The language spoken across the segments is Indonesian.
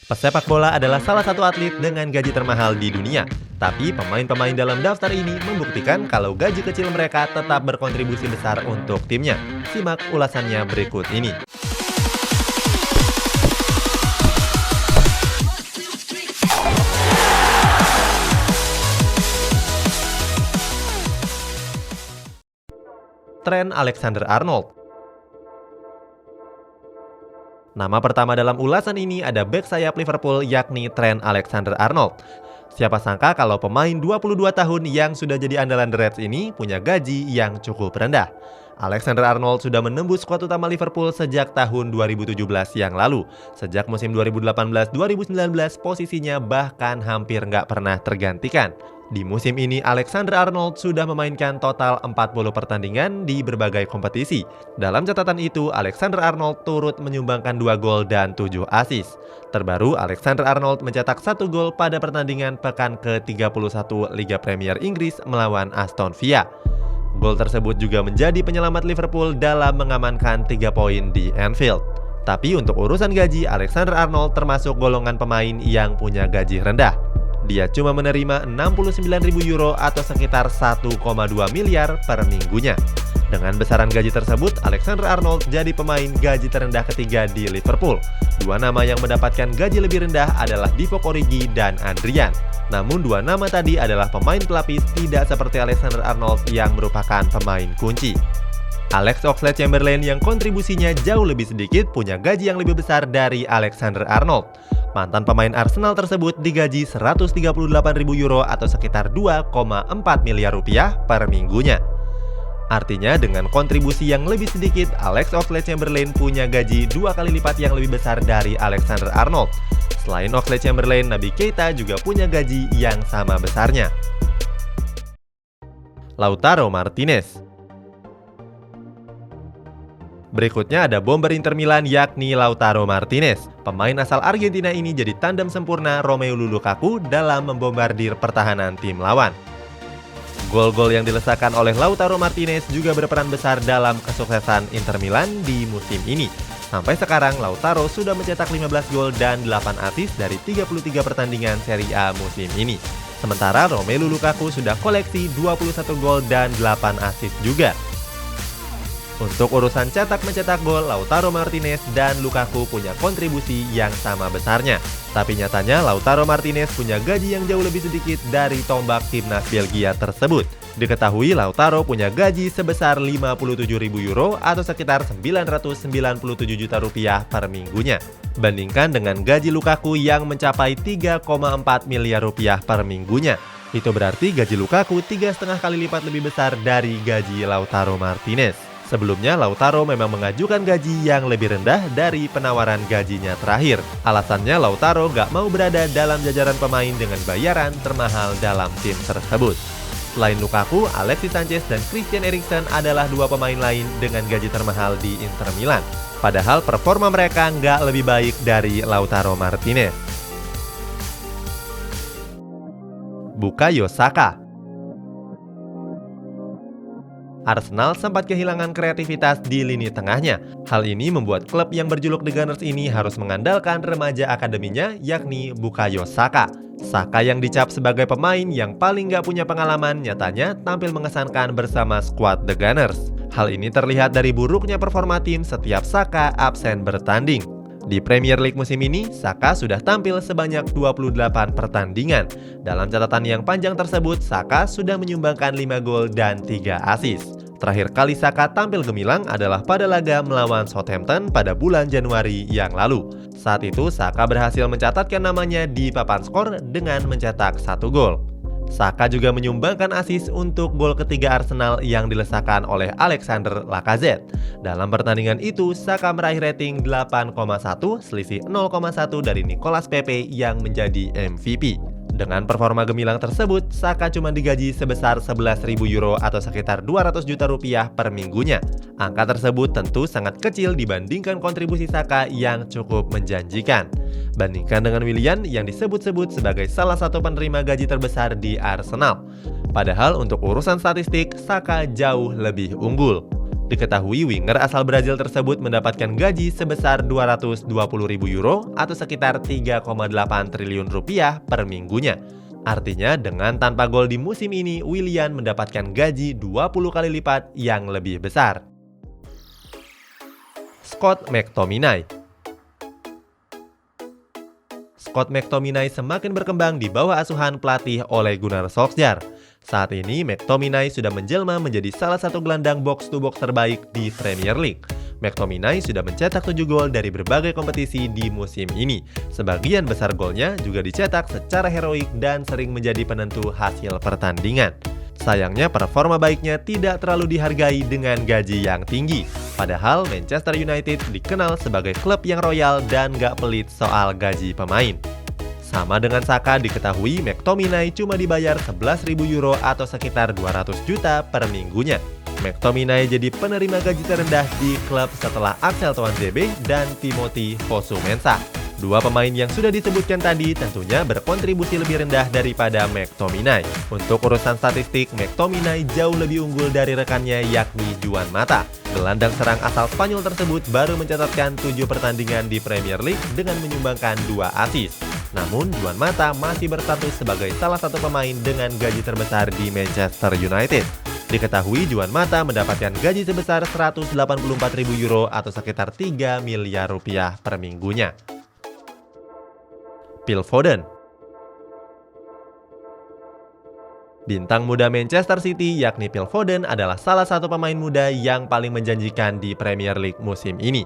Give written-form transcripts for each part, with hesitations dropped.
Pesepak bola adalah salah satu atlet dengan gaji termahal di dunia. Tapi pemain-pemain dalam daftar ini membuktikan kalau gaji kecil mereka tetap berkontribusi besar untuk timnya. Simak ulasannya berikut ini. Trent Alexander-Arnold. Nama pertama dalam ulasan ini ada bek sayap Liverpool yakni Trent Alexander-Arnold. Siapa sangka kalau pemain 22 tahun yang sudah jadi andalan The Reds ini punya gaji yang cukup rendah. Alexander-Arnold sudah menembus skuad utama Liverpool sejak tahun 2017 yang lalu. Sejak musim 2018-2019 posisinya bahkan hampir nggak pernah tergantikan. Di musim ini Alexander-Arnold sudah memainkan total 40 pertandingan di berbagai kompetisi. Dalam catatan itu, Alexander-Arnold turut menyumbangkan 2 gol dan 7 assist. Terbaru, Alexander-Arnold mencetak 1 gol pada pertandingan pekan ke-31 Liga Premier Inggris melawan Aston Villa. Gol tersebut juga menjadi penyelamat Liverpool dalam mengamankan 3 poin di Anfield. Tapi untuk urusan gaji, Alexander-Arnold termasuk golongan pemain yang punya gaji rendah. Dia cuma menerima 69.000 euro atau sekitar 1,2 miliar per minggunya. Dengan besaran gaji tersebut, Alexander-Arnold jadi pemain gaji terendah ketiga di Liverpool. 2 nama yang mendapatkan gaji lebih rendah adalah Divock Origi dan Adrian. Namun 2 nama tadi adalah pemain pelapis, tidak seperti Alexander-Arnold yang merupakan pemain kunci. Alex Oxlade-Chamberlain yang kontribusinya jauh lebih sedikit punya gaji yang lebih besar dari Alexander-Arnold. Mantan pemain Arsenal tersebut digaji 138.000 euro atau sekitar 2,4 miliar rupiah per minggunya. Artinya dengan kontribusi yang lebih sedikit, Alex Oxlade-Chamberlain punya gaji 2 kali lipat yang lebih besar dari Alexander-Arnold. Selain Oxlade-Chamberlain, Naby Keita juga punya gaji yang sama besarnya. Lautaro Martinez. Berikutnya ada bomber Inter Milan yakni Lautaro Martinez. Pemain asal Argentina ini jadi tandem sempurna Romelu Lukaku dalam membombardir pertahanan tim lawan. Gol-gol yang dilesakan oleh Lautaro Martinez juga berperan besar dalam kesuksesan Inter Milan di musim ini. Sampai sekarang Lautaro sudah mencetak 15 gol dan 8 assist dari 33 pertandingan Serie A musim ini. Sementara Romelu Lukaku sudah koleksi 21 gol dan 8 assist juga. Untuk urusan cetak-mencetak gol, Lautaro Martinez dan Lukaku punya kontribusi yang sama besarnya. Tapi nyatanya Lautaro Martinez punya gaji yang jauh lebih sedikit dari tombak timnas Belgia tersebut. Diketahui Lautaro punya gaji sebesar 57.000 euro atau sekitar 997 juta rupiah per minggunya. Bandingkan dengan gaji Lukaku yang mencapai 3,4 miliar rupiah per minggunya. Itu berarti gaji Lukaku 3,5 kali lipat lebih besar dari gaji Lautaro Martinez. Sebelumnya, Lautaro memang mengajukan gaji yang lebih rendah dari penawaran gajinya terakhir. Alasannya, Lautaro gak mau berada dalam jajaran pemain dengan bayaran termahal dalam tim tersebut. Selain Lukaku, Alexis Sanchez dan Christian Eriksen adalah 2 pemain lain dengan gaji termahal di Inter Milan. Padahal performa mereka gak lebih baik dari Lautaro Martinez. Bukayo Saka. Arsenal sempat kehilangan kreativitas di lini tengahnya. Hal ini membuat klub yang berjuluk The Gunners ini harus mengandalkan remaja akademinya yakni Bukayo Saka. Saka yang dicap sebagai pemain yang paling gak punya pengalaman nyatanya tampil mengesankan bersama skuad The Gunners. Hal ini terlihat dari buruknya performa tim setiap Saka absen bertanding. Di Premier League musim ini, Saka sudah tampil sebanyak 28 pertandingan. Dalam catatan yang panjang tersebut, Saka sudah menyumbangkan 5 gol dan 3 assist. Terakhir kali Saka tampil gemilang adalah pada laga melawan Southampton pada bulan Januari yang lalu. Saat itu, Saka berhasil mencatatkan namanya di papan skor dengan mencetak 1 gol. Saka juga menyumbangkan assist untuk gol ketiga Arsenal yang dilesakan oleh Alexander Lacazette. Dalam pertandingan itu, Saka meraih rating 8,1, selisih 0,1 dari Nicolas Pepe yang menjadi MVP. Dengan performa gemilang tersebut, Saka cuma digaji sebesar 11.000 euro atau sekitar 200 juta rupiah per minggunya. Angka tersebut tentu sangat kecil dibandingkan kontribusi Saka yang cukup menjanjikan. Bandingkan dengan Willian yang disebut-sebut sebagai salah satu penerima gaji terbesar di Arsenal. Padahal untuk urusan statistik, Saka jauh lebih unggul. Diketahui winger asal Brazil tersebut mendapatkan gaji sebesar 220.000 euro atau sekitar 3,8 triliun rupiah per minggunya. Artinya dengan tanpa gol di musim ini, Willian mendapatkan gaji 20 kali lipat yang lebih besar. Scott McTominay. Scott McTominay semakin berkembang di bawah asuhan pelatih Ole Gunnar Solskjaer. Saat ini, McTominay sudah menjelma menjadi salah satu gelandang box-to-box terbaik di Premier League. McTominay sudah mencetak 7 gol dari berbagai kompetisi di musim ini. Sebagian besar golnya juga dicetak secara heroik dan sering menjadi penentu hasil pertandingan. Sayangnya performa baiknya tidak terlalu dihargai dengan gaji yang tinggi. Padahal Manchester United dikenal sebagai klub yang royal dan gak pelit soal gaji pemain. Sama dengan Saka, diketahui McTominay cuma dibayar 11.000 euro atau sekitar 200 juta per minggunya. McTominay jadi penerima gaji terendah di klub setelah Axel Tuanzebe dan Timothy Fosu-Mensah. Dua pemain yang sudah disebutkan tadi tentunya berkontribusi lebih rendah daripada McTominay. Untuk urusan statistik, McTominay jauh lebih unggul dari rekannya yakni Juan Mata. Gelandang serang asal Spanyol tersebut baru mencatatkan 7 pertandingan di Premier League dengan menyumbangkan 2 assist. Namun, Juan Mata masih berstatus sebagai salah satu pemain dengan gaji terbesar di Manchester United. Diketahui Juan Mata mendapatkan gaji sebesar 184.000 euro atau sekitar 3 miliar rupiah per minggunya. Phil Foden. Bintang muda Manchester City yakni Phil Foden adalah salah satu pemain muda yang paling menjanjikan di Premier League musim ini.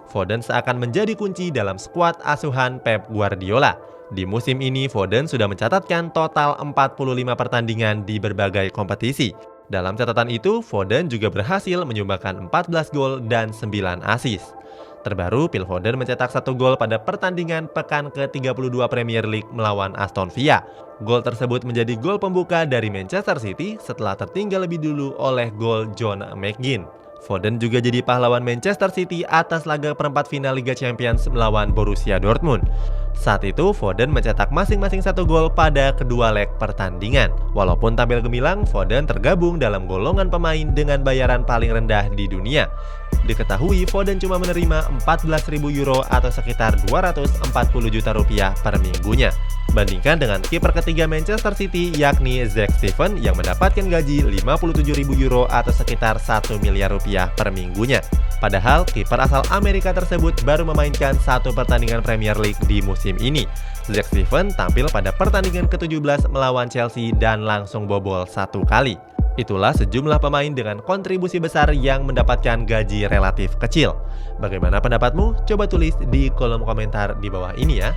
Foden seakan menjadi kunci dalam skuad asuhan Pep Guardiola. Di musim ini, Foden sudah mencatatkan total 45 pertandingan di berbagai kompetisi. Dalam catatan itu, Foden juga berhasil menyumbangkan 14 gol dan 9 assist. Terbaru, Phil Foden mencetak 1 gol pada pertandingan pekan ke-32 Premier League melawan Aston Villa. Gol tersebut menjadi gol pembuka dari Manchester City setelah tertinggal lebih dulu oleh gol John McGinn. Foden juga jadi pahlawan Manchester City atas laga perempat final Liga Champions melawan Borussia Dortmund. Saat itu, Foden mencetak masing-masing 1 gol pada kedua leg pertandingan. Walaupun tampil gemilang, Foden tergabung dalam golongan pemain dengan bayaran paling rendah di dunia. Diketahui Foden cuma menerima 14.000 euro atau sekitar 240 juta rupiah per minggunya. Bandingkan dengan kiper ketiga Manchester City yakni Zack Steven yang mendapatkan gaji 57.000 euro atau sekitar 1 miliar rupiah per minggunya. Padahal kiper asal Amerika tersebut baru memainkan 1 pertandingan Premier League di musim ini. Zack Steven tampil pada pertandingan ke-17 melawan Chelsea dan langsung bobol 1 kali. Itulah sejumlah pemain dengan kontribusi besar yang mendapatkan gaji relatif kecil. Bagaimana pendapatmu? Coba tulis di kolom komentar di bawah ini ya.